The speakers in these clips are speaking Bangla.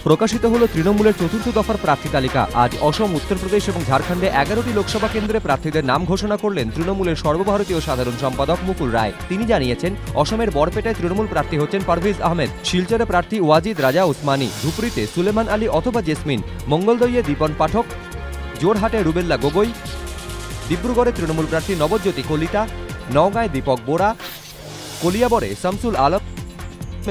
প্রকাশিত হল তৃণমূলের চতুর্থ দফার প্রার্থী তালিকা। আজ অসম, উত্তরপ্রদেশ এবং ঝাড়খণ্ডে 11টি লোকসভা কেন্দ্রে প্রার্থীদের নাম ঘোষণা করলেন তৃণমূলের সর্বভারতীয় সাধারণ সম্পাদক মুকুল রায়। তিনি জানিয়েছেন, অসমের বরপেটায় তৃণমূল প্রার্থী হচ্ছেন পারভেজ আহমেদ, শিলচরে প্রার্থী ওয়াজিদ রাজা উসমানী, ধুপড়িতে সুলেমান আলী অথবা জেসমিন, মঙ্গলদইয়ে দীপন পাঠক, জোরহাটে রুবেল্লা গগৈ, ডিব্রুগড়ে তৃণমূল প্রার্থী নবজ্যোতি কলিতা, নওগাঁয় দীপক বোরা, কলিয়াবরে শামসুল আলম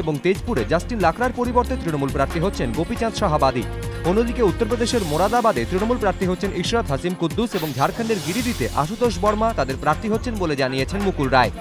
এবং তেজপুরে জাস্টিন লাকড়ার পরিবর্তে তৃণমূল প্রার্থী হচ্ছেন গোপীচাঁদ শাহাবাদী। অন্যদিকে উত্তরপ্রদেশের মোরাদাবাদে তৃণমূল প্রার্থী হচ্ছেন ইশরাত হাসিম কুদ্দুস এবং ঝাড়খণ্ডের গিরিডিতে আশুতোষ বর্মা তাদের প্রার্থী হচ্ছেন বলে জানিয়েছেন মুকুল রায়।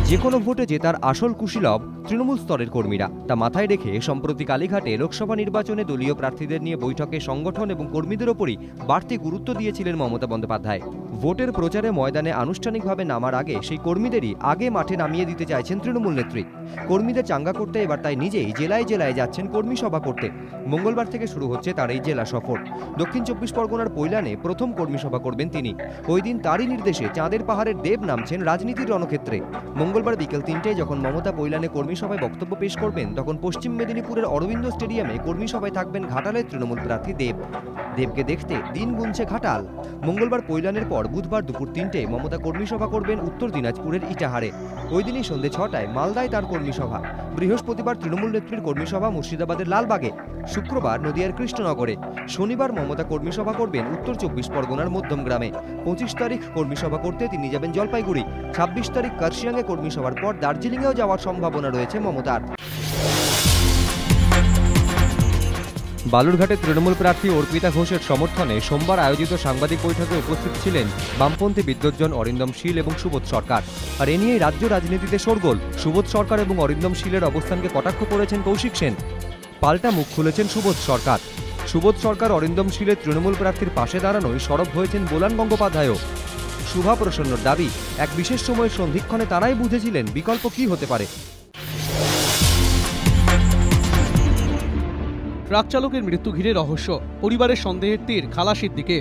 যে কোনো ভোটে জেতার আসল কুশীলব তৃণমূল স্তরের কর্মীরা। তা মাথায় রেখে সম্প্রতি কালীঘাটে লোকসভা নির্বাচনে দলীয় প্রার্থীদের নিয়ে বৈঠকে সংগঠন এবং কর্মীদের ওপরই বাড়তি গুরুত্ব দিয়েছিলেন মমতা বন্দ্যোপাধ্যায়। ভোটের প্রচারে ময়দানে আনুষ্ঠানিকভাবে নামার আগে সেই কর্মীদেরই আগে মাঠে নামিয়ে দিতে চাইছেন তৃণমূল নেত্রী। কর্মীদের চাঙ্গা করতে এবার তাই নিজেই জেলায় জেলায় যাচ্ছেন কর্মী সভা করতে। মঙ্গলবার থেকে শুরু হচ্ছে তার এই জেলা সফর। দক্ষিণ 24 পরগনার পৈলানে প্রথম কর্মী সভা করবেন তিনি। ওই দিন তারই নির্দেশে চাঁদের পাহাড়ের দেব নামছেন রাজনীতির রণক্ষেত্রে। মঙ্গলবার বিকেল 3টায় যখন মমতা পৈলানে কর্মী সভায় বক্তব্য পেশ করবেন, তখন পশ্চিম মেদিনীপুরের অরবিন্দ স্টেডিয়ামে কর্মী সভায় থাকবেন ঘাটালের তৃণমূল প্রার্থী দেব। দেবকে দেখতে দিন গুনছে ঘাটাল। মঙ্গলবার পৈলানের পর বুধবার দুপুর 3টায় মমতা কর্মী সভা করবেন উত্তর দিনাজপুরের ইটাহারে। ওই দিনই সন্ধ্যে 6টায় মালদায় তার কর্মী সভা। বৃহস্পতিবার তৃণমূল নেত্রীর কর্মী সভা মুর্শিদাবাদের লালবাগে, শুক্রবার নদিয়ার কৃষ্ণনগরে, শনিবার মমতা কর্মী সভা করবেন উত্তর 24 পরগনার মধ্যমগ্রামে। 25 তারিখ কর্মী সভা করতে তিনি যাবেন জলপাইগুড়ি। 26 তারিখ কার্শিয়াংয়ে কর্মী সভার পর দার্জিলিংয়েও যাওয়ার সম্ভাবনা রয়েছে মমতার। বালুরঘাটে তৃণমূল প্রার্থী অর্পিতা ঘোষের সমর্থনে সোমবার আয়োজিত সাংবাদিক বৈঠকে উপস্থিত ছিলেন বামপন্থী বিদ্বজ্জন অরিন্দম শীল এবং সুবোধ সরকার। আর এ নিয়ে রাজ্য রাজনীতিতে শোরগোল। সুবোধ সরকার এবং অরিন্দম শীলের অবস্থানকে কটাক্ষ করেছেন কৌশিক সেন। পাল্টা মুখ খুলেছেন সুবোধ সরকার। সুবোধ সরকার অরিন্দম শীলের তৃণমূল প্রার্থীর পাশে দাঁড়ানোয় সরব হয়েছেন বোলান গঙ্গোপাধ্যায়ও। শুভা প্রসন্নর দাবি, এক বিশেষ সময়ের সন্ধিক্ষণে তারাই বুঝেছিলেন বিকল্প কি হতে পারে। ট্রাক চালকের মৃত্যু ঘিরে রহস্য, পরিবারের সন্দেহের তীর খালাসির দিকে।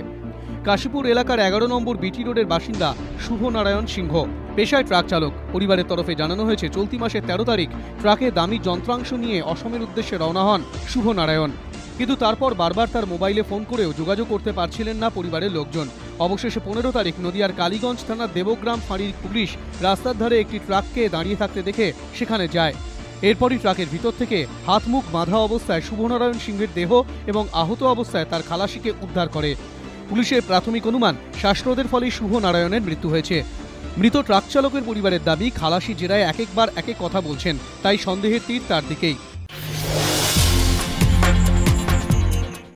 কাশীপুর এলাকার 11 নম্বর বিটি রোডের বাসিন্দা শুভ নারায়ণ সিংহ, পেশায় ট্রাক চালক। পরিবারের তরফে জানানো হয়েছে, চলতি মাসের 13 তারিখ ট্রাকে দামি যন্ত্রাংশ নিয়ে অসমের উদ্দেশ্যে রওনা হন শুভ নারায়ণ। কিন্তু তারপর বারবার তার মোবাইলে ফোন করেও যোগাযোগ করতে পারছিলেন না পরিবারের লোকজন। অবশেষে 15 তারিখ নদিয়ার কালীগঞ্জ থানার দেবগ্রাম ফাঁড়ির পুলিশ রাস্তার ধারে একটি ট্রাককে দাঁড়িয়ে থাকতে দেখে সেখানে যায়। এরপরই ট্রাকের ভিতর থেকে হাত মুখ বাঁধা অবস্থায় শুভনারায়ণ সিংহের দেহ এবং আহত অবস্থায় তার খালাসিকে উদ্ধার করে। পুলিশের প্রাথমিক অনুমান, শ্বাসরোধের ফলেই শুভ নারায়ণের মৃত্যু হয়েছে। মৃত ট্রাক চালকের পরিবারের দাবি, খালাসি জেরায় এক একবার এক এক কথা বলছেন, তাই সন্দেহের তীর তার দিকেই।